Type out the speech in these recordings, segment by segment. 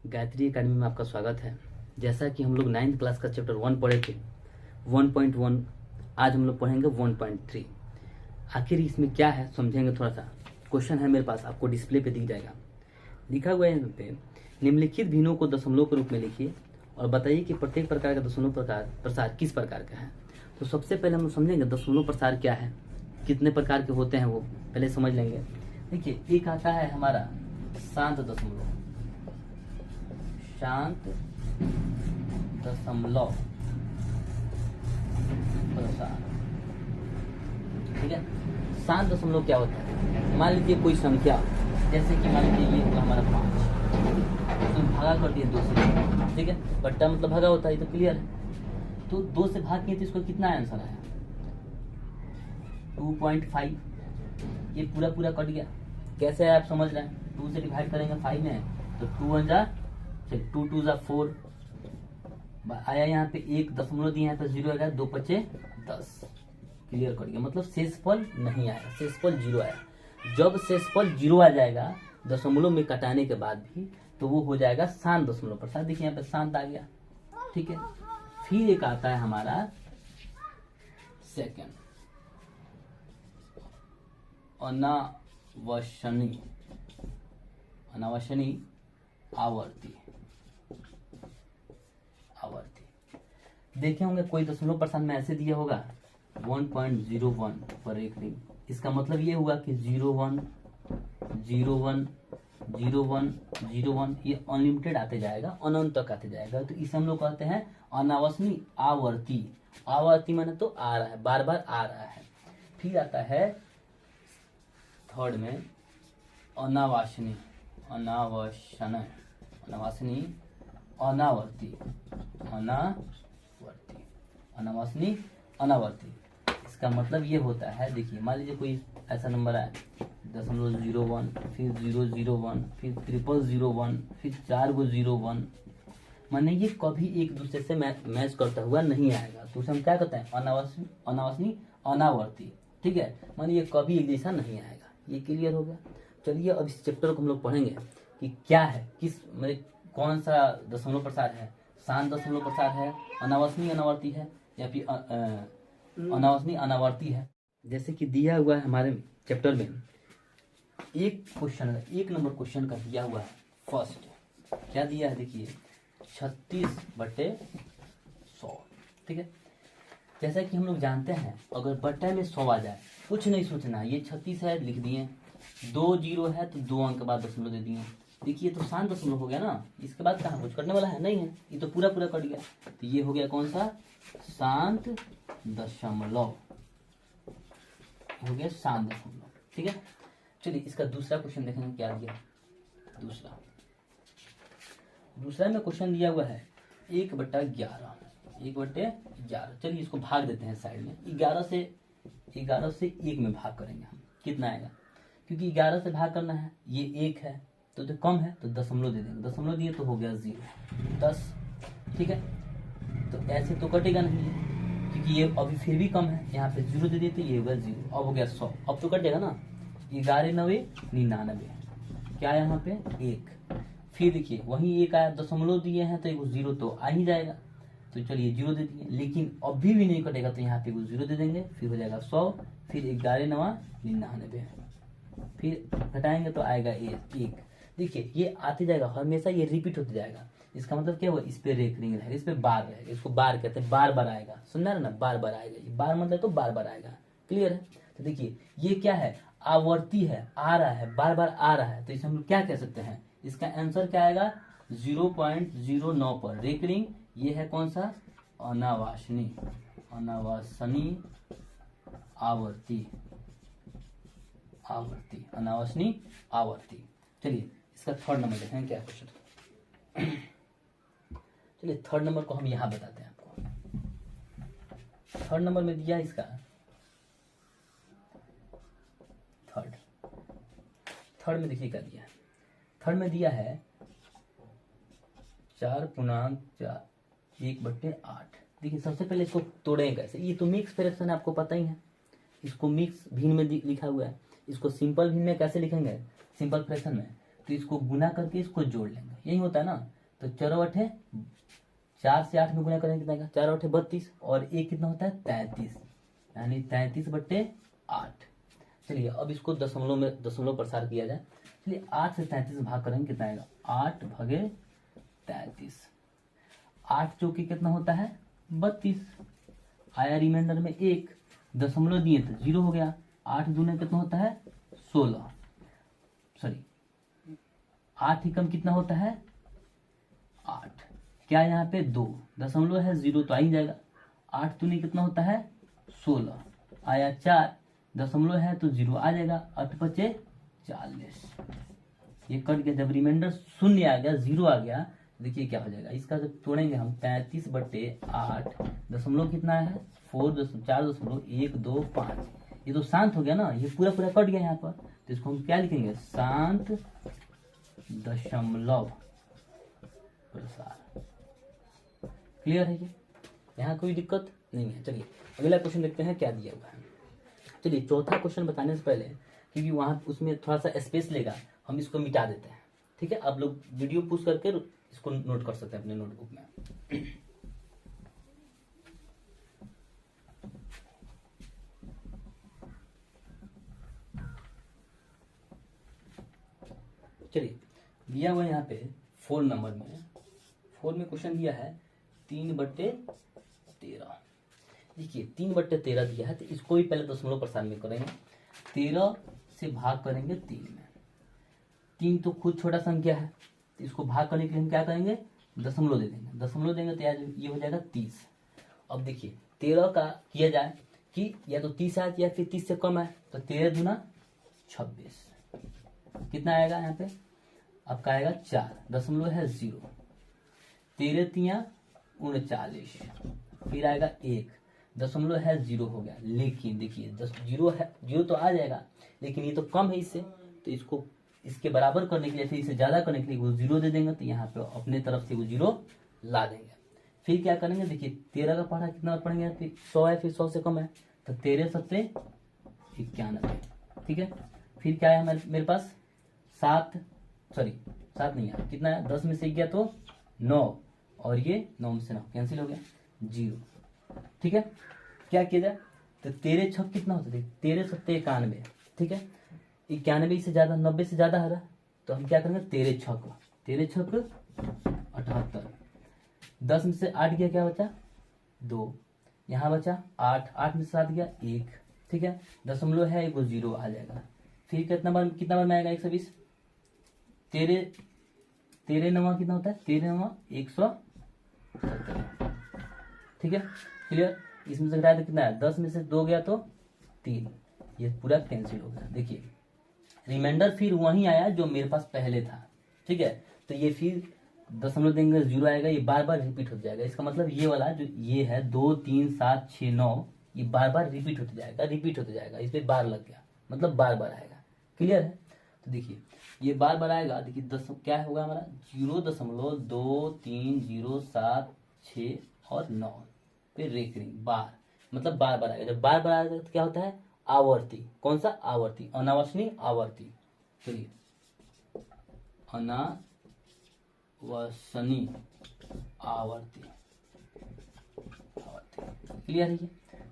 Gayatri academy में आपका स्वागत है। जैसा कि हम लोग 9th क्लास का चैप्टर 1 पढ़े थे 1.1, आज हम लोग पढ़ेंगे 1.3। आखिर इसमें क्या है समझेंगे। थोड़ा सा क्वेश्चन है मेरे पास, आपको डिस्प्ले पे दिख जाएगा। लिखा हुआ है यहाँ पे, निम्नलिखित भिन्नों को दशमलव के रूप में लिखिए और बताइए कि प्रत्येक प्रकार का दशमलव प्रसार किस प्रकार का है। तो सबसे पहले हम लोग समझेंगे दशमलव प्रसार क्या है, कितने प्रकार के होते हैं वो पहले समझ लेंगे। देखिए, एक आता है हमारा शांत दशमलव, शांत दशमलव प्रसार। ठीक है, शांत दशमलव क्या होता है? मान लीजिए कोई संख्या, जैसे कि मान लीजिए ये होगा हमारा 5, तो भागा कर दिए 2 से। ठीक है, बट्टा मतलब भागा होता है, ये तो क्लियर है। तो 2 से भाग किए तो इसको कितना आंसर आया? 2.5। ये पूरा पूरा कट गया। कैसे है आप समझ रहे हैं? 2 से डिवाइड करेंगे 5 में तो 2 2 जा 4 आया। यहाँ पे एक दशमलव दिए, यहाँ पे 0 आएगा, 2 5 10। क्लियर कर गया, मतलब शेषफल नहीं आया, शेषफल 0 आया। जब शेषफल 0 आ जाएगा दशमलव में कटाने के बाद भी, तो वो हो जाएगा शांत दशमलव प्रसार। देखिए यहाँ पे शांत आ गया। ठीक है, फिर एक आता है हमारा सेकंड, अनावशनी, अनावशनी आवर्ती। देखे होंगे कोई दशमलव प्रसार में ऐसे दिया होगा 1.01 पर एक रिंग। इसका मतलब ये हुआ कि 01 01 01 01 ये अनलिमिटेड आते जाएगा, अनंत तक आते जाएगा। तो इसे हम लोग कहते हैं अनावशनी आवर्ती। आवर्ती माने तो आ रहा है, बार बार आ रहा है। फिर आता है थर्ड में अनावशनी, अनावशनी अनावर्ती, अनावशनी अनावर्ती। इसका मतलब ये होता है, देखिए मान लीजिए कोई ऐसा नंबर है 0.01, फिर 001, फिर 0001, फिर 4 गो 01, माने ये कभी एक दूसरे से मैच करता हुआ नहीं आएगा। तो उसे हम क्या कहते हैं? अनावशनी अनावर्ती। ठीक है, माने ये कभी एक जैसा नहीं आएगा। ये क्लियर हो गया। चलिए अब इस चैप्टर को हम लोग पढ़ेंगे कि क्या है, किस मतलब कौन सा दशमलव प्रसार है, शांत दशमलव प्रसार है, अनावशनी अनावर्ती है, या फिर अनावशनी अनावर्ती है। जैसे कि दिया हुआ है हमारे चैप्टर में एक क्वेश्चन, 1 नंबर क्वेश्चन का दिया हुआ है। फर्स्ट क्या दिया है? देखिए 36/100। ठीक है, जैसा कि हम लोग जानते हैं अगर बट्टे में 100 आ जाए, कुछ नहीं सोचना, ये 36 है लिख दिए, 2 0 है तो 2 अंक के बाद दशमलव दे दिए। देखिए तो शांत दशमलव हो गया ना, इसके बाद कहाँ कुछ कटने वाला है? नहीं है, ये तो पूरा पूरा कट गया। तो ये हो गया कौन सा? शांत दशमलव हो गया, शांत दशमलव। ठीक है, चलिए इसका दूसरा क्वेश्चन देखेंगे क्या दिया। दूसरा में क्वेश्चन दिया हुआ है 1/11, 1/11। चलिए इसको भाग देते हैं साइड में। 11 से 1 में भाग करेंगे हम, कितना आएगा? क्योंकि 11 से भाग करना है, ये 1 है तो कम है तो दशमलव दे देंगे। दशमलव दिए तो हो गया 0, 10। ठीक है, तो ऐसे तो कटेगा नहीं है, क्योंकि ये अभी फिर भी कम है। यहाँ पे 0 दे दिए तो ये होगा 0, अब हो गया 100। अब तो कट जाएगा ना। 11 9 99, क्या है यहाँ पे? 1। फिर देखिए वही 1 आया, दशमलव दिए हैं तो 0 तो आ ही जाएगा। तो चलिए 0 दे दिए, लेकिन अभी भी नहीं कटेगा तो यहाँ पे 0 दे देंगे, फिर हो जाएगा 100, फिर 11 9 99, फिर घटाएंगे तो आएगा 1। देखिए ये आते जाएगा, हमेशा ये रिपीट होते जाएगा। इसका मतलब क्या हुआ? इस पे रेकरिंग रहेगा, इस पे बार रहेगा, इसको बार कहते हैं, बार बार आएगा। सुनना है ना, बार बार आएगा। ये बार मतलब तो बार बार आएगा। क्लियर है? तो देखिए ये क्या है? आवर्ती है, आ रहा है, बार बार आ रहा है। तो इसे हम लोग क्या कह सकते हैं? इसका आंसर क्या आएगा? 0.09 पर रेकरिंग। ये है कौन सा? अनावशनी, अनावशनी आवर्ती, अनावशनी आवर्ती। चलिए इसका थर्ड नंबर देखें क्या क्वेश्चन। चलिए थर्ड नंबर को हम यहां बताते हैं आपको। थर्ड नंबर में दिया इसका थर्ड में देखिए क्या दिया है। थर्ड में दिया है 4.4 1/8। देखिए सबसे पहले इसको तोड़ें कैसे। ये तो मिक्स फ्रैक्शन है, आपको पता ही है। इसको मिक्स भिन्न में लिखा हुआ है, इसको सिंपल भिन्न में कैसे लिखेंगे? सिंपल फ्रैक्शन में तो इसको गुना करके इसको जोड़ लेंगे, यही होता है ना। तो 4 × 8 4 से 8 में गुणा करेंगे कितना आएगा, 4 × 8 32 और एक कितना होता है 33, यानी 33/8। चलिए अब इसको दशमलव में दशमलव प्रसार किया जाए। चलिए 8 से 33 में भाग करेंगे कितना आएगा, 8/33। 8 चौके कितना होता है 32, आया रिमाइंडर में 1, दशमलव दिए तो 0 हो गया। 8 दूने कितना होता है 16, सॉरी 8 ही कम कितना होता है 8, क्या यहाँ पे 2 दशमलव है 0 तो आ ही जाएगा। 8 दूने कितना होता है 16, आया 4 दशमलव है तो 0 आ जाएगा। 8 × 5 = 40, ये कट गया। जब रिमाइंडर शून्य आ गया 0 आ गया, देखिए क्या हो जाएगा, इसका जब तोड़ेंगे हम 33/8 दशमलव कितना है 4.125, ये तो शांत हो गया ना, ये पूरा पूरा कट गया यहाँ पर, तो इसको हम क्या लिखेंगे शांत दशमलव प्रसार। क्लियर है ये, यहाँ कोई दिक्कत नहीं है। चलिए अगला क्वेश्चन देखते हैं क्या दिया हुआ है। चलिए चौथा क्वेश्चन बताने से पहले, क्योंकि वहां उसमें थोड़ा सा स्पेस लेगा, हम इसको मिटा देते हैं। ठीक है, आप लोग वीडियो पुश करके इसको नोट कर सकते हैं अपने नोटबुक में। चलिए दिया हुआ यहाँ पे 4 नंबर में, 4 में क्वेश्चन दिया है 3/13। देखिए 3/13 दिया है, तो इसको ही पहले दशमलव प्रसार में करेंगे। 13 से भाग करेंगे 3 में, 3 तो खुद छोटा संख्या है, तो इसको भाग करने के लिए हम क्या करेंगे दशमलव दे देंगे। दशमलव देंगे तो ये हो जाएगा 30। अब देखिए 13 का किया जाए कि या तो 30 आए या फिर 30 से कम आए, तो 13 दूना 26, कितना आएगा यहाँ पे आपका आएगा 4, दशमलव है 0, 13 × 3 = 39, फिर आएगा 1, दशमलव है 0 हो गया। लेकिन देखिए 0 है, 0 तो आ जाएगा, लेकिन ये तो कम है इससे, तो इसको इसके बराबर करने के लिए, फिर इसे ज्यादा करने के लिए वो 0 दे देंगे, तो यहाँ पे अपने तरफ से वो 0 ला देंगे। फिर क्या करेंगे, देखिए 13 का पढ़ा कितना पढ़ेंगे, फिर 100 है, फिर 100 से कम है, तो 13 × 7 = 91। ठीक है, फिर क्या है मेरे पास 7 नहीं है, कितना है 10 में से गया तो 9, और ये 9 में से 9 कैंसिल हो गया 0। ठीक है, क्या किया जाए, तो 13 × 6 कितना होता है, 13 × 7 = 91। ठीक है, 91 से ज्यादा 90 से ज्यादा है, तो हम क्या करेंगे 13 × 6 78। 10 में से 8 गया, क्या बचा 2, यहाँ बचा 8, 8 में से 7 गया 1। ठीक है, दशमलव है वो 0 आ जाएगा। फिर कितना बार में आएगा 120, 13 9 कितना होता है 13 9 170। ठीक है, क्लियर। इसमें से घटाया तो कितना है 10 में से 2 गया तो 3, ये पूरा कैंसिल हो गया। देखिए रिमाइंडर फिर वही आया जो मेरे पास पहले था। ठीक है, तो ये फिर दशमलव देंगे 0 आएगा, ये बार बार रिपीट होता जाएगा। इसका मतलब ये वाला जो ये है 2 3 7 6 9, ये बार बार रिपीट होते जाएगा, इस पर बार लग गया, मतलब बार बार आएगा। क्लियर है, तो देखिए ये बार बार आएगा। देखिए 10 क्या होगा हमारा 0.2307 6 और 9 पे रेकरिंग बार, मतलब बार बार आएगा। जब बार बार आएगा तो क्या होता है आवर्ती, कौन सा आवर्ती, अनावश्यक आवर्ती। चलिए अनावश्यक आवर्ती। क्लियर है ये।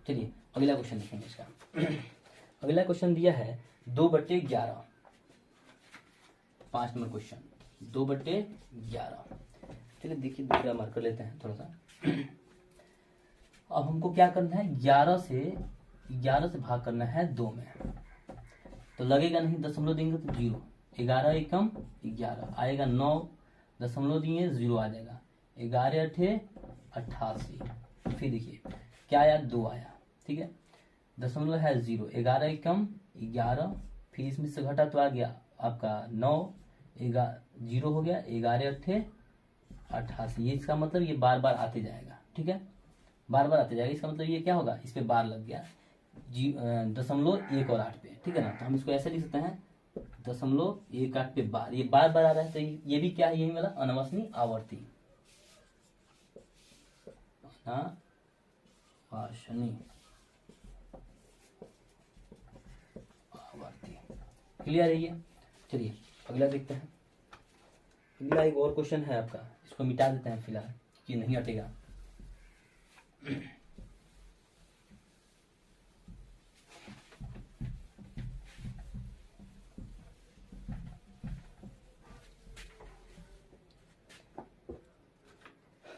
चलिए अगला क्वेश्चन देखेंगे इसका। अगला क्वेश्चन दिया है 2/11, 5 नंबर क्वेश्चन 2/11। चलिए देखिए दूसरा मार्कर लेते हैं थोड़ा सा। अब हमको क्या करना है 11 से भाग करना है 2 में, तो लगेगा नहीं, दशमलव देंगे तो 0, 11 एकम 11 आएगा, 9 दशमलव दिए 0 आ जाएगा, 11 8 88। फिर देखिए क्या आया 2 आया। ठीक है, दशमलव है 0, 11 एकम 11, फिर इसमें से घटा तो आ गया आपका 9, 0 हो गया, 11 8 88। ये इसका मतलब ये बार बार आते जाएगा। ठीक है, बार बार आते जाएगा, इसका मतलब ये क्या होगा, इस पे बार लग गया 0.1 और 8 पे। ठीक है ना, तो हम इसको ऐसे लिख सकते हैं 0.18 पे बार, ये बार बार आ रहा है, तो ये भी क्या है, यही वाला अनावश्यक आवर्ती, अनावश्यक आवर्ती। क्लियर है ये। चलिए अगला देखते हैं। अगला एक और क्वेश्चन है आपका, इसको मिटा देते हैं फिलहाल, कि नहीं हटेगा।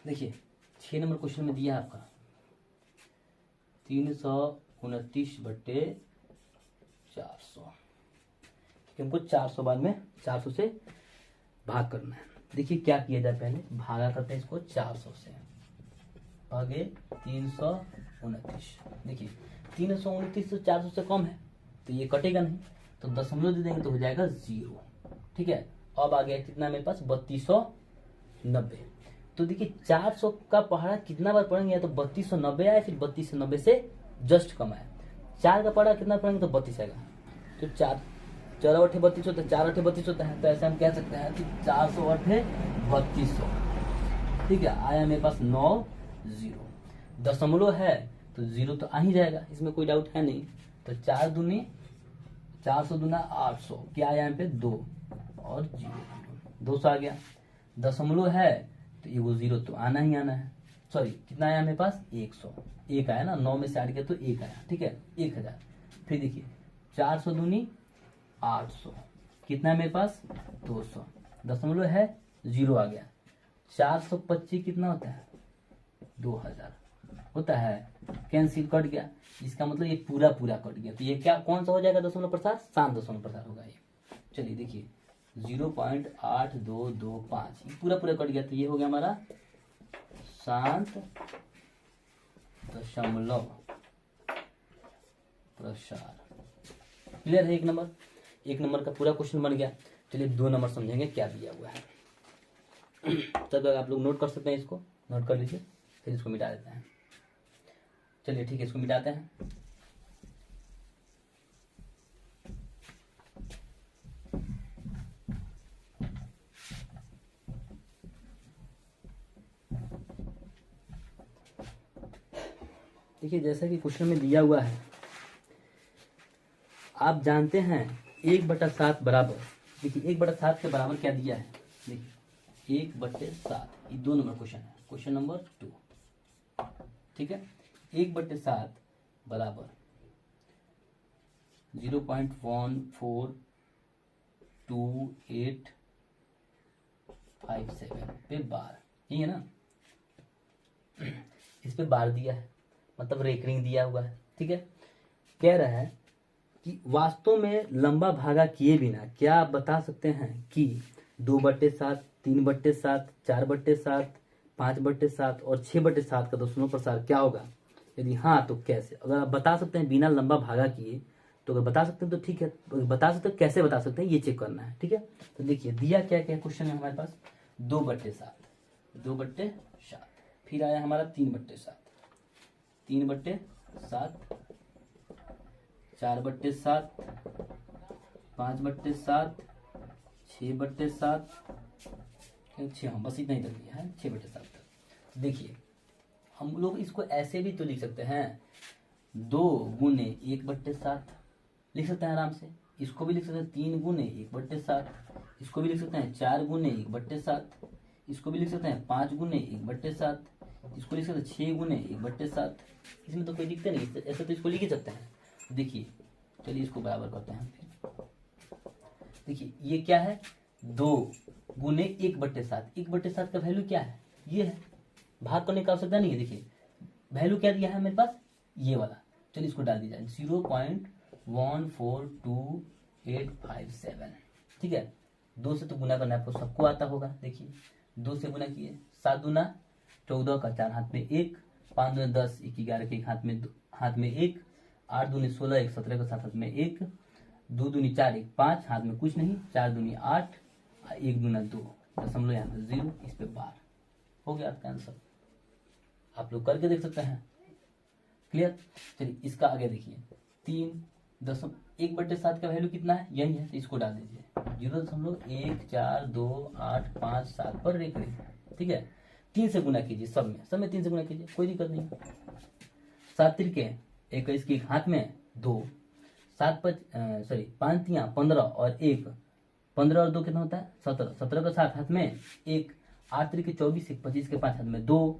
देखिए 6 नंबर क्वेश्चन में दिया है आपका 329/400। हमको 400 बाद में 400 से भाग करना है। देखिए क्या किया जाए, पहले भागा करते हैं इसको 400 से, भागे 329। देखिए 329 तो 400 से कम है तो ये कटेगा नहीं, तो दशमलव दे देंगे तो हो जाएगा 0। ठीक है, अब आ गया कितना मेरे पास 3290। तो देखिए 400 का पहाड़ा कितना बार पढ़ेंगे, या तो 3290 आए, फिर 3290 से जस्ट कम आए। 4 का पहाड़ा कितना पढ़ेंगे तो 32 आएगा, तो 4 4 32 होता है, 4 32 होता है, तो ऐसे हम कह सकते हैं कि 408 3200। ठीक है, आया मेरे पास 9 0। दशमलव है तो 0 तो आ ही जाएगा, इसमें कोई डाउट है नहीं। तो 4 दूनी 400 दूना 800, क्या आया यहाँ पे 2 और 0 200 आ गया। दशमलव है तो ये वो 0 तो आना ही आना है। सॉरी कितना आया मेरे पास 100, 1 आया ना, 9 में से 8 गया तो 1 आया। ठीक है 1000। फिर देखिए 400 दूनी 800, कितना है मेरे पास 200, दशमलव है 0 आ गया। 425 कितना होता है 2000 होता है, कैंसिल कट गया, इसका मतलब ये पूरा पूरा कट गया। तो ये क्या कौन सा हो जाएगा दशमलव प्रसार, शांत दशमलव प्रसार होगा ये। चलिए देखिए 0.8225 ये पूरा पूरा कट गया, तो ये हो गया हमारा शांत दशमलव प्रसार। क्लियर है। 1 नंबर का पूरा क्वेश्चन बन गया। चलिए 2 नंबर समझेंगे क्या दिया हुआ है। तब तक आप लोग नोट कर सकते हैं, इसको नोट कर लीजिए, फिर इसको मिटा देते हैं। चलिए ठीक है, इसको मिटाते हैं। देखिए जैसा कि क्वेश्चन में दिया हुआ है, आप जानते हैं 1/7 बराबर, देखिए 1/7 के बराबर क्या दिया है, देखिए 1/7, ये 2 नंबर क्वेश्चन है, क्वेश्चन नंबर 2। ठीक है 1/7 बराबर 0.14287 पे बार, यही है ना। इस पे बार दिया है, मतलब रेकरिंग दिया हुआ है। ठीक है, कह रहा है कि वास्तव में लंबा भागा किए बिना क्या आप बता सकते हैं कि 2/7, 3/7, 4/7, 5/7 और 6/7 का दशमलव प्रसार क्या होगा? यदि हाँ तो कैसे? अगर आप बता सकते हैं बिना लंबा भागा किए तो अगर बता सकते हैं तो ठीक है, बता सकते हैं कैसे बता सकते हैं ये चेक करना है। ठीक है, तो देखिए दिया क्या क्या क्वेश्चन में हमारे पास 2/7, 2/7, फिर आया हमारा 3/7, 3/7, 4/7, 5/7, 6/7, 6, हाँ बस इतना ही तक दिया है 6/7 तक। देखिए हम लोग इसको ऐसे भी तो लिख सकते हैं, 2 गुने 1/7 लिख सकते हैं आराम से। इसको भी लिख सकते हैं 3 गुने 1/7, इसको भी लिख सकते हैं 4 गुने 1/7, इसको भी लिख सकते हैं 5 गुने 1/7, इसको लिख सकते हैं 6 गुने 1/7। इसमें तो कोई दिक्कत नहीं, ऐसे तो इसको लिख ही सकते हैं। देखिए चलिए इसको बराबर करते हैं फिर। देखिए ये क्या है 2 गुने 1/7, 1/7 का वैल्यू क्या है, ये है, भाग करने का आवश्यकता नहीं है। देखिए वैल्यू क्या दिया है मेरे पास, ये वाला। चलिए इसको डाल दिया जाए 0.142857। ठीक है, 2 से तो गुना करना आपको सबको आता होगा। देखिए 2 से गुना किए, 7 दूना 14 का 4 हाथ में 1, 5 दूना 10, 1 11 के 1 हाथ में 1, 8 दूनी 16, 1 17 का 7 हाथ में 1, 2 दूनी 4, 1 5 हाथ में कुछ नहीं, 4 दूनी 8, 1 दूना 2, दशमलव यहाँ पे 0, इस पे बार। हो गया आपका आंसर, आप लोग करके देख सकते हैं। क्लियर। चलिए इसका आगे देखिए 1/7 का वैल्यू कितना है, यही है, तो इसको डाल दीजिए 0.142857 पर रेकरिंग। ठीक है, 3 से गुना कीजिए, सब में 3 से गुना कीजिए, कोई दिक्कत नहीं। 7 त्रिके 21 के 1 हाथ में 2, 5 तियां 15 और 1 15 और 2 कितना होता है 17, 17 का 7 हाथ में 1, 8 3 के 24, 25 के 5 हाथ में 2,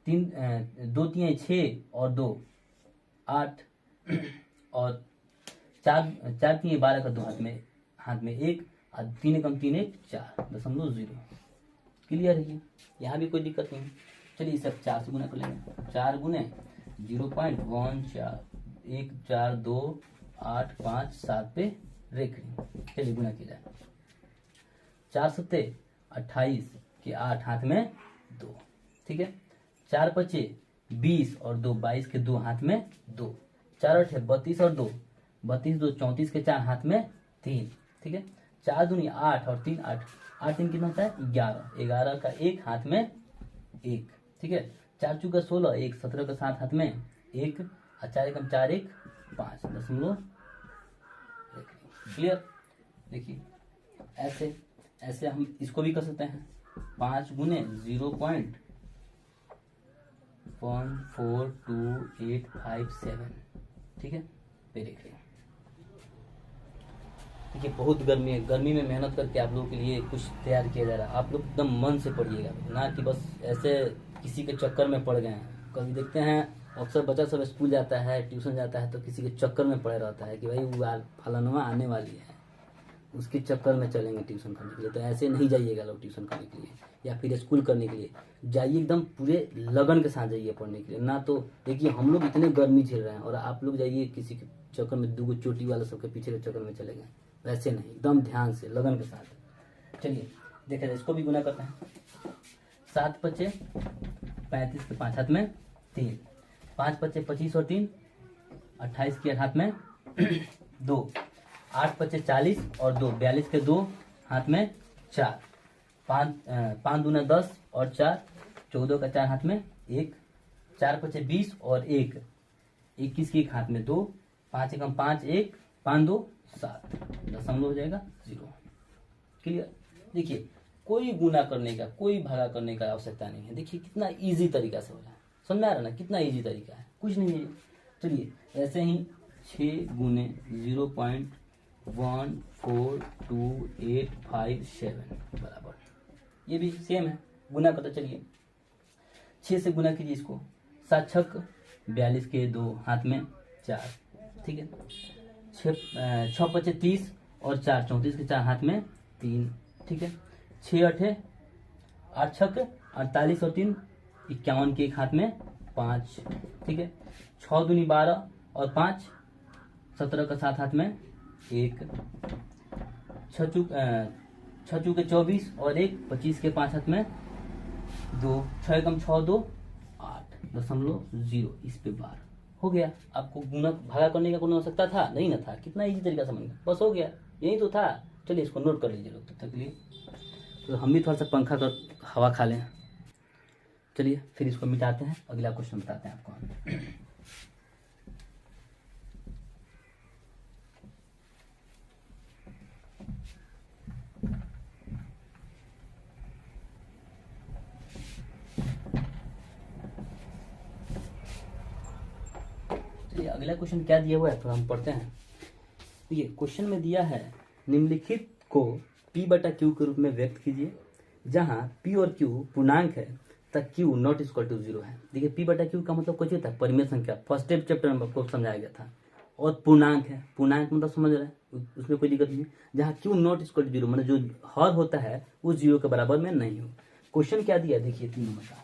3 2 3 6 और 2 8 और 4 4 3 12 का 2 हाथ में 1 और 3 कम 3 1 4.0। क्लियर है ये, यहाँ भी कोई दिक्कत नहीं है। चलिए इसे 4 से गुना कर लेंगे। 4 गुने 0.14 1 4 2 8 5 7 पे रेख लेंगे। चलिए गुना किया जाए। 4 सत्ते 28 के 8 हाथ में 2, ठीक है। 4 पचे 20 और 2 22 के 2 हाथ में 2, 4 8 32 और 2 32 2 34 के 4 हाथ में 3, ठीक है। 4 दूनी 8 और 3 8, 8 3 कितना होता है 11, 11 का 1 हाथ में 1, ठीक है। 4 चौका 16, 1 17 का 7 हाथ में 1 और 4 एकम 4 1 5.0। क्लियर। देखिए ऐसे हम इसको भी कर सकते हैं। 5 गुने 0.142857, ठीक है। पे देखिए देखिए बहुत गर्मी है, गर्मी में मेहनत करके आप लोगों के लिए कुछ तैयार किया जा रहा है। आप लोग एकदम मन से पढ़िएगा, ना कि बस ऐसे किसी के चक्कर में पड़ गए हैं। कभी देखते हैं अक्सर बच्चा सब स्कूल जाता है, ट्यूशन जाता है, तो किसी के चक्कर में पड़े रहता है कि भाई वो फलानवा आने वाली है, उसके चक्कर में चलेंगे ट्यूशन करने के लिए। तो ऐसे नहीं जाइएगा लोग ट्यूशन करने के लिए या फिर स्कूल करने के लिए। जाइए एकदम पूरे लगन के साथ जाइए पढ़ने के लिए। ना तो देखिए हम लोग इतने गर्मी झेल रहे हैं और आप लोग जाइए किसी के चक्कर में, 2 चोटी वाला सबके पीछे के चक्कर में चले गए। वैसे नहीं, एकदम ध्यान से लगन के साथ। चलिए देखिए इसको भी गुना करते हैं। 7 पचे 35 के 5 हाथ में 3, 5 पचे 25 और 3 28 के हाथ में 2, 8 पचे 40 और 2 42 के 2 हाथ में 4, 5 दूना 10 और 4 14 का 4 हाथ में 1, 4 पचे 20 और 1 21 के 1 हाथ में 2, 5 एकम 5 1 5 2 7.0 हो जाएगा 0। क्लियर। देखिए कोई गुना करने का, कोई भागा करने का आवश्यकता नहीं है। देखिए कितना इजी तरीका से हो रहा है, समझ में आ रहा है ना, कितना इजी तरीका है, कुछ नहीं है। चलिए ऐसे ही 6 गुने 0.142857 बराबर, ये भी सेम है, गुना करते चलिए। 6 से गुना कीजिए इसको। 7 छक 42 के 2 हाथ में 4, ठीक है। 6 पचे 30 और 4 34 के 4 हाथ में 3, ठीक है। 6 8 8 छक 48 और 3 51 के 1 हाथ में 5, ठीक है। 6 दूनी 12 और 5 17 का 7 हाथ में 1, 6 चूके 24 और 1 25 के 5 हाथ में 2, 6 एकम 6 2 8.0। इस पे बार हो गया। आपको गुना भागा करने का कोई आवश्यकता था नहीं ना था, कितना इजी तरीका समझ गया, बस हो गया, यही तो था। चलिए इसको नोट कर लीजिए लोग तब तक के लिए। तो हम भी थोड़ा सा पंखा कर हवा खा लें। चलिए फिर इसको मिटाते हैं, अगला क्वेश्चन बताते हैं आपको। चलिए अगला क्वेश्चन क्या दिया हुआ है थोड़ा हम पढ़ते हैं। देखिए क्वेश्चन में दिया है निम्नलिखित को P बटा Q के रूप में व्यक्त कीजिए, जहां P और Q पूर्णांक है तक Q नॉट इक्वल टू 0 है। देखिए P बटा Q का मतलब कुछ होता है परिमेय संख्या, फर्स्ट चैप्टर में आपको समझाया गया था। और पूर्णांक है, पूर्णांक मतलब समझ रहे हैं, उसमें कोई दिक्कत नहीं है। जहाँ Q नॉट इक्वल टू 0 मतलब जो हर होता है वो 0 के बराबर में नहीं हो। क्वेश्चन क्या दिया देखिए 3 नंबर का,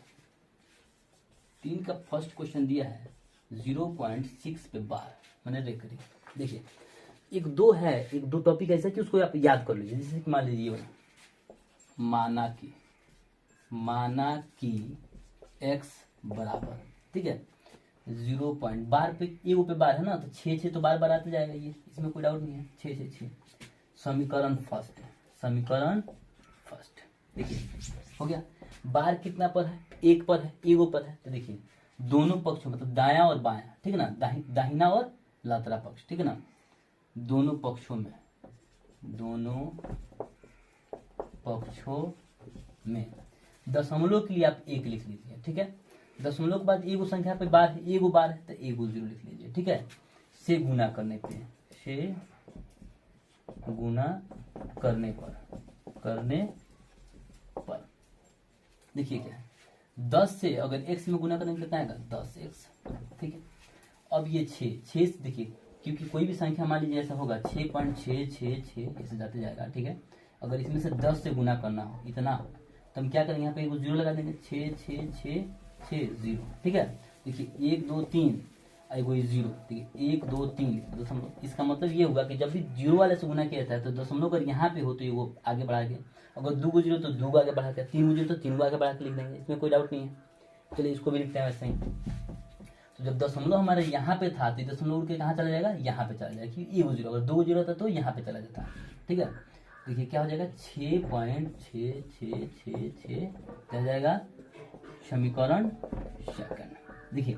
3 का फर्स्ट क्वेश्चन दिया है 0.6 पे बार मैंने रेख करी। देखिए एक दो टॉपिक ऐसा कि उसको आप याद कर लीजिए। जैसे कि मान लीजिए माना कि x बराबर, ठीक है 0 पॉइंट बार पे एगो पे बार है ना, तो 6 तो बार आते जाएगा, ये इसमें कोई डाउट नहीं है। 6 समीकरण फर्स्ट देखिए हो गया। बार कितना पर है, 1 पर है, एगो पर है। तो देखिए दोनों पक्षों मतलब दायां और बायां, ठीक है ना, दाहिना और लातरा पक्ष, ठीक है ना, दोनों पक्षों में दशमलव के लिए आप 1 लिख लीजिए, ठीक है। दशमलव के बाद एगो संख्या पे बार है, एगो बार है तो एगो 0 लिख लीजिए, ठीक है। से गुना करने पर करने पर। देखिए क्या है, 10 से अगर x में गुना करेंगे कितना आएगा 10x, ठीक है। अब ये 6 देखिए, क्योंकि कोई भी संख्या मान लीजिए ऐसा होगा 6.666 ऐसे जाते जाएगा, ठीक है। अगर इसमें से 10 से गुना करना हो इतना, तो हम क्या करेंगे, यहाँ पे एक जीरो लगा देंगे, 66660, ठीक है। देखिए 1 2 3 वो जीरो, ठीक है, 1 2 3 दशमलव। इसका मतलब ये हुआ कि जब भी जीरो वाले से गुना किया जाता है तो दशमलव अगर यहाँ पे हो तो ये वो आगे बढ़ा के, अगर 2 को जीरो तो 2 को आगे बढ़ा के, 3 को जीरो तो 3 को आगे बढ़ा के लिख देंगे, इसमें कोई डाउट नहीं है। चलिए इसको भी लिखते हैं वैसे ही। तो जब दशमलव हमारे यहाँ पे था तो दशमलव उड़ के कहाँ चला जाएगा, यहाँ पे चला जाएगा, क्योंकि ये वो जीरो, अगर 2 को जीरो था तो यहाँ पे चला जाता है, ठीक है। देखिए क्या हो जाएगा, 6.6666 क्या जाएगा, समीकरण सेकंड। देखिए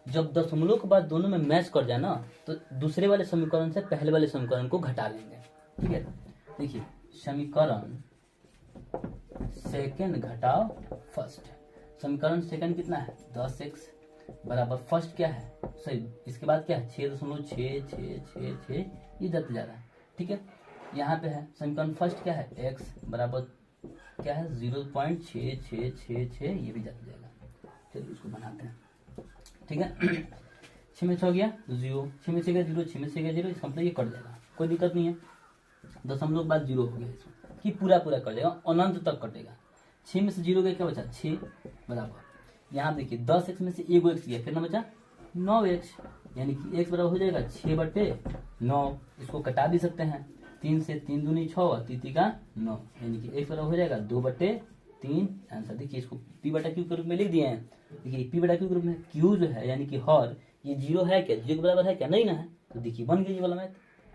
जब दशमलव के बाद दोनों में मैच कर जाए ना, तो दूसरे वाले समीकरण से पहले वाले समीकरण को घटा लेंगे, ठीक है। देखिए समीकरण सेकंड घटाओ फर्स्ट, समीकरण सेकंड कितना है 10x बराबर फर्स्ट क्या है, सही इसके बाद क्या है 6.6666 ये जाते जा रहा है, ठीक है। यहाँ पे है समीकरण फर्स्ट क्या है x बराबर क्या है 0.6666, ये भी जाते जाएगा। चलिए इसको बनाते हैं, ठीक है। 6 में 6 गया 0, 6 में 6 गया 0, 6 में 6 गया 0, इसका मतलब ये कट जाएगा, कोई दिक्कत नहीं है। दशमलव के बाद 0 हो गया इसमें कि पूरा कट जाएगा, अनंत तक कटेगा। 6 में से 0 गया क्या बचा 6 बराबर, यहाँ देखिए 10x में से 1x गया, कितना बचा 9x, यानी कि x बराबर हो जाएगा 6/9। इसको कटा भी सकते हैं, 3 से 3 दूनी 6, 3 का 9, यानी कि x बराबर हो जाएगा 2/3 आंसर। देखिए इसको p/q के रूप में लिख दिए हैं। देखिए p/q के रूप में q जो है यानी कि हर, ये 0 है क्या, 0 के बराबर है क्या, नहीं ना है, तो देखिए बन गई ये वाला मैथ।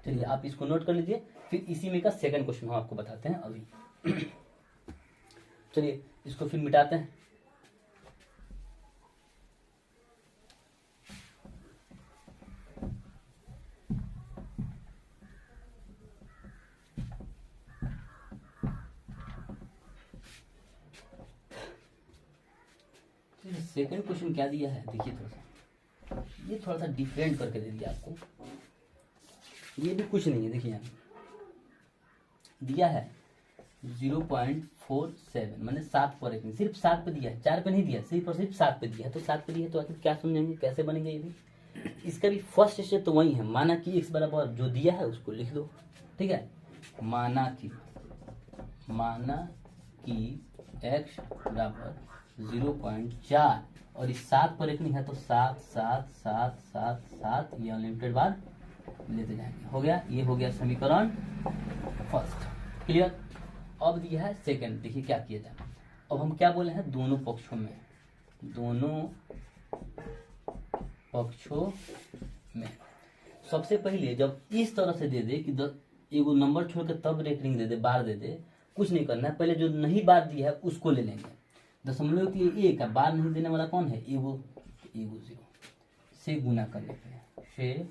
चलिए आप इसको नोट कर लीजिए, फिर इसी में का सेकंड क्वेश्चन हम आपको बताते हैं अभी। चलिए इसको फिर मिटाते हैं। सेकंड क्वेश्चन क्या दिया है, देखिए ये थोड़ा सा डिफरेंट करके दे दिया आपको, ये भी कुछ नहीं है। देखिए यहाँ दिया है 0.47, मैंने 7 पर एक, सिर्फ 7 पे दिया है, 4 पे नहीं दिया, सिर्फ और सिर्फ 7 पे दिया है। तो 7 पे दिया है तो आखिर क्या समझेंगे, कैसे बनेंगे ये भी। इसका भी फर्स्ट स्टेप तो वही है, माना कि x बराबर जो दिया है उसको लिख दो, ठीक है। माना कि x बराबर 0.4 और इस 7 पर एक नहीं है तो 7 7 7 7 7, ये अनलिमिटेड बार लेते जाएंगे। हो गया, ये हो गया समीकरण फर्स्ट, क्लियर। अब दिया है सेकंड, देखिए क्या किया जाए। अब हम क्या बोले हैं, दोनों पक्षों में सबसे पहले जब इस तरह से दे दे कि एगो नंबर छोड़ के तब रेकरिंग दे दे, बार दे दे, कुछ नहीं करना है, पहले जो नहीं बार दिया है उसको ले लेंगे। दशमलव के लिए एक है, बार नहीं देने वाला कौन है, एगो 0 से गुना करने पे, से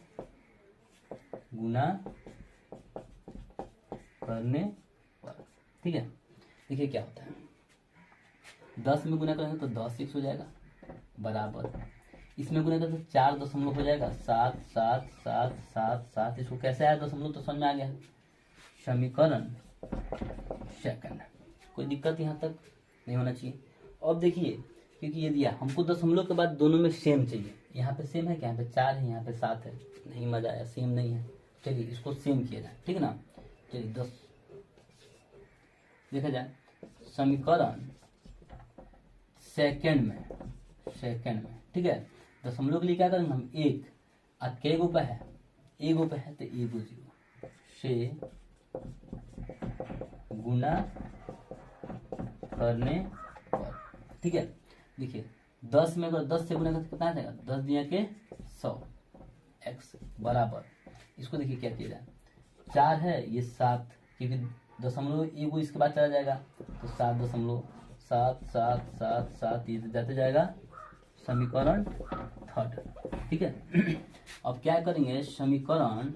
गुना करने पर, ठीक है। देखिए क्या होता है, 10 में गुना करेंगे तो 10x हो जाएगा बराबर, इसमें गुना करेंगे तो 4 दशमलव हो जाएगा 7 7 7 7 7। इसको कैसे आया दशमलव तो समझ में आ गया, समीकरण सेकंड। कोई दिक्कत यहाँ तक नहीं होना चाहिए। अब देखिए क्योंकि ये दिया हमको दशमलव के बाद दोनों में सेम चाहिए, यहाँ पे सेम है क्या, यहाँ पे 4 है, यहाँ पे 7 है, नहीं मजा आया, सेम नहीं है। चलिए इसको सेम किया जाए, ठीक है ना। चलिए 10 देखा जाए, समीकरण सेकंड में, ठीक है। दशमलव के लिए क्या करेंगे हम, 1 और कै गो पे है, एगो पे है तो एगो 0 से गुना करने पर, ठीक है। देखिए 10 में अगर 10 से गुना करते कितना आ जाएगा, 10 दिया के 100 x बराबर, इसको देखिए क्या किया जाए, 4 है ये 7, क्योंकि दशमलव एगो इसके बाद चला जाएगा तो 7.77777 ये जाते जाएगा, समीकरण थर्ड, ठीक है। अब क्या करेंगे, समीकरण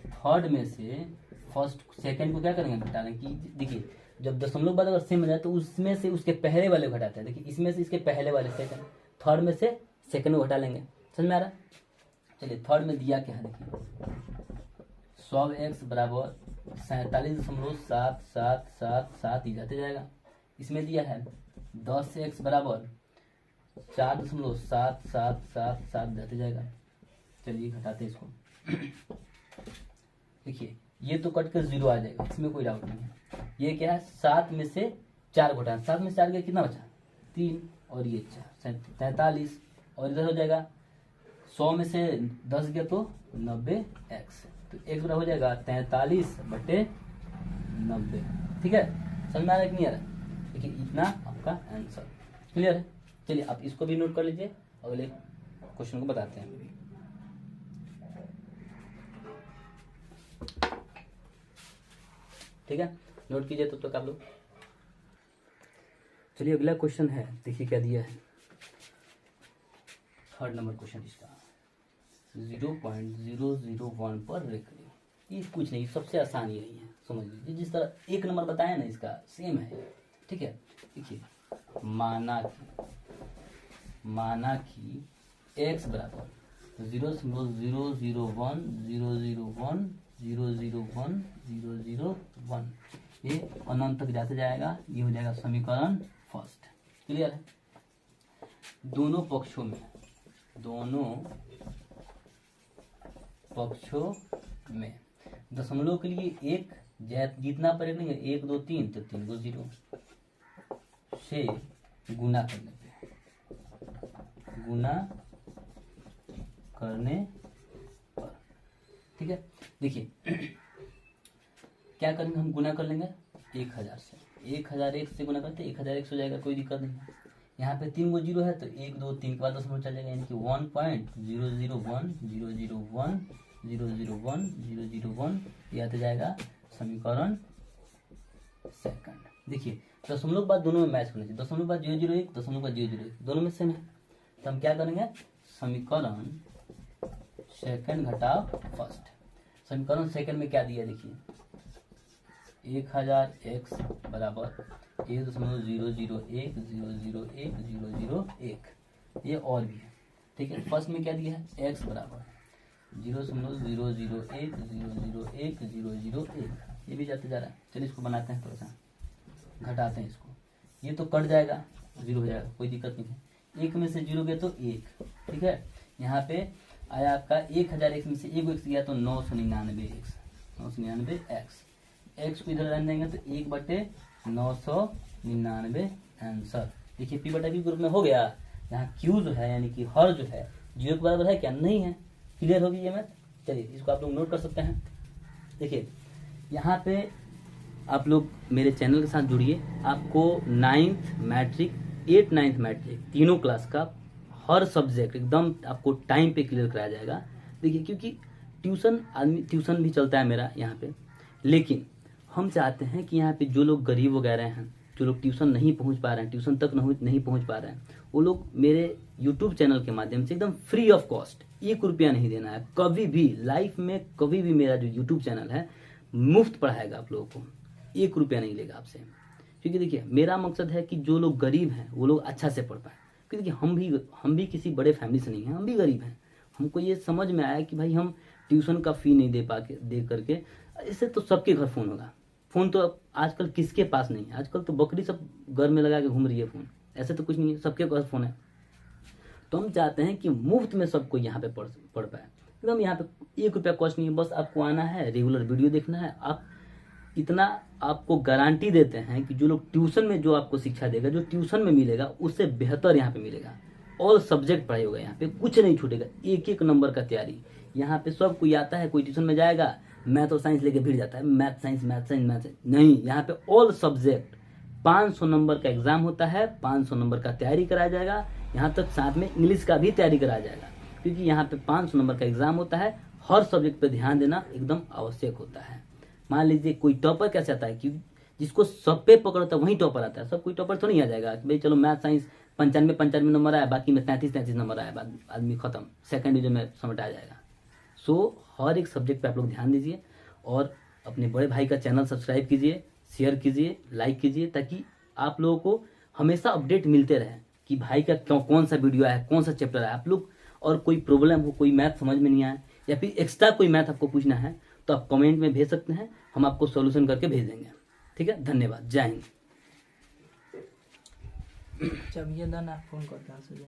थर्ड में से फर्स्ट सेकंड को क्या करेंगे, घटाने की। देखिए जब दशमलव बाद अगर सेम हो जाए तो उसमें से उसके पहले वाले को घटाते हैं। देखिए इसमें से इसके पहले वाले सेकंड, थर्ड में से सेकंड को घटा लेंगे, समझ में आ रहा है। चलिए थर्ड में दिया क्या है, देखिए 100x बराबर 47.7777 ये जाते जाएगा। इसमें दिया है 10 से x बराबर 4.7777 जाते जाएगा। चलिए घटाते हैं इसको। देखिए ये तो कट कर 0 आ जाएगा, इसमें कोई डाउट नहीं है। ये क्या है, 7 में से 4 घटाना, 7 में से 4 गया कितना बचा, 3 और ये 4 43, और इधर हो जाएगा 100 में से 10 गया तो 90x, तो x बराबर हो जाएगा 43/90। ठीक है, समझ में आ रहा है कि नहीं आ रहा है? देखिए इतना आपका आंसर क्लियर है। चलिए आप इसको भी नोट कर लीजिए, अगले क्वेश्चन को बताते हैं। ठीक है, नोट कीजिए तब तक आप लोग। चलिए अगला क्वेश्चन है, देखिए क्या दिया है, 3rd नंबर क्वेश्चन इसका 0.001 पर रेखा। ये कुछ नहीं, सबसे आसान यही है, समझ लीजिए। जिस तरह 1 नंबर बताया ना इसका सेम है। ठीक है, देखिए माना कि x बराबर 0.001001001 ये अनंत तक जाते जाएगा। ये हो जाएगा समीकरण फर्स्ट। क्लियर है। दोनों पक्षों में दशमलव के लिए एक जितना पर लेंगे 1 2 3 तो 3 को 0 से गुना करने पर। ठीक है, देखिए क्या करेंगे, हम गुना कर लेंगे 1000 से, 1001 से गुना करते 1001 हो जाएगा, कोई दिक्कत नहीं है। यहाँ पे 3 को 0 है तो 1 2 3 के बाद दशमलव चल जाएगा, यानी कि 1.001001001 ये आते जाएगा समीकरण सेकंड। देखिए दशमलव के बाद दोनों में मैच होना चाहिए, दशमलव के बाद 001 दशमलव के बाद 001 दोनों में सेम है, तो हम क्या करेंगे, समीकरण सेकंड घटाव फर्स्ट। समीकरण सेकंड में क्या दिया, देखिए 1000x बराबर 1.001001001 ये और भी है। ठीक है, फर्स्ट में क्या दिया है, x बराबर 0.001001001 ये भी जाते जा रहा है। चलिए इसको बनाते हैं, थोड़ा सा घटाते हैं इसको, ये तो कट जाएगा 0 हो जाएगा, कोई दिक्कत नहीं है। 1 में से 0 गया तो 1। ठीक है, यहाँ पे आया आपका 1000x में से 1 x गया तो 999x x को इधर रहने देंगे तो 1/999 आंसर। देखिए p/q ग्रुप में हो गया। यहाँ q जो है यानी कि हर जो है 0 के बराबर है क्या, नहीं है। क्लियर होगी ये मैथ। चलिए इसको आप लोग नोट कर सकते हैं। देखिए यहाँ पे आप लोग मेरे चैनल के साथ जुड़िए, आपको 9th matric 8th 9th matric तीनों क्लास का हर सब्जेक्ट एकदम आपको टाइम पे क्लियर कराया जाएगा। देखिए क्योंकि ट्यूशन भी चलता है मेरा यहाँ पे, लेकिन हम चाहते हैं कि यहाँ पे जो लोग गरीब वगैरह हैं, जो लोग ट्यूशन नहीं पहुँच पा रहे हैं, ट्यूशन तक नहीं पहुँच पा रहे हैं, वो लोग मेरे यूट्यूब चैनल के माध्यम से एकदम फ्री ऑफ कॉस्ट 1 रुपया नहीं देना है। कभी भी लाइफ में कभी भी मेरा जो यूट्यूब चैनल है मुफ्त पढ़ाएगा आप लोगों को, 1 रुपया नहीं लेगा आपसे। क्योंकि देखिए मेरा मकसद है कि जो लोग गरीब हैं वो लोग अच्छा से पढ़ पाए। क्योंकि हम भी किसी बड़े फैमिली से नहीं हैं, हम भी गरीब हैं। हमको ये समझ में आया कि भाई हम ट्यूशन का फी नहीं दे करके, इससे तो सबके घर फ़ोन होगा। फ़ोन तो आजकल किसके पास नहीं है, आजकल तो बकरी सब घर में लगा के घूम रही है फ़ोन, ऐसे तो कुछ नहीं है, सबके पास फ़ोन है। तो हम चाहते हैं कि मुफ्त में सबको यहाँ पे पढ़ पाए। एकदम यहाँ पे 1 रुपया कॉस्ट नहीं है, बस आपको आना है, रेगुलर वीडियो देखना है। आप इतना आपको गारंटी देते हैं कि जो लोग ट्यूशन में जो आपको शिक्षा देगा, जो ट्यूशन में मिलेगा उससे बेहतर यहाँ पे मिलेगा। ऑल सब्जेक्ट पढ़ाई होगा, यहाँ पे कुछ नहीं छूटेगा, 1 नंबर का तैयारी। यहाँ पे सब कोई आता है, कोई ट्यूशन में जाएगा मैथ और साइंस लेके भिड़ जाता है, मैथ साइंस नहीं। यहाँ पे ऑल सब्जेक्ट 500 नंबर का एग्जाम होता है, 500 नंबर का तैयारी कराया जाएगा। यहाँ तक साथ में इंग्लिश का भी तैयारी कराया जाएगा, क्योंकि यहाँ पे 500 नंबर का एग्जाम होता है। हर सब्जेक्ट पे ध्यान देना एकदम आवश्यक होता है। मान लीजिए कोई टॉपर कैसे आता है कि जिसको सब पे पकड़ता है वही टॉपर आता है। सब कोई टॉपर तो नहीं आ जाएगा कि भाई चलो मैथ साइंस 95 नंबर आया, बाकी में 33 नंबर आया, बाद आदमी खत्म, सेकंड डिवीजन में समेटा जाएगा। सो हर एक सब्जेक्ट पे आप लोग ध्यान दीजिए और अपने बड़े भाई का चैनल सब्सक्राइब कीजिए, शेयर कीजिए, लाइक कीजिए, ताकि आप लोगों को हमेशा अपडेट मिलते रहे कि भाई का कौन सा वीडियो आया, कौन सा चैप्टर आया। आप लोग और कोई प्रॉब्लम हो, कोई मैथ समझ में नहीं आया या फिर एक्स्ट्रा कोई मैथ आपको पूछना है तो आप कमेंट में भेज सकते हैं, हम आपको सॉल्यूशन करके भेज देंगे। ठीक है, धन्यवाद, जय हिंद। जब ये दाना फोन करता है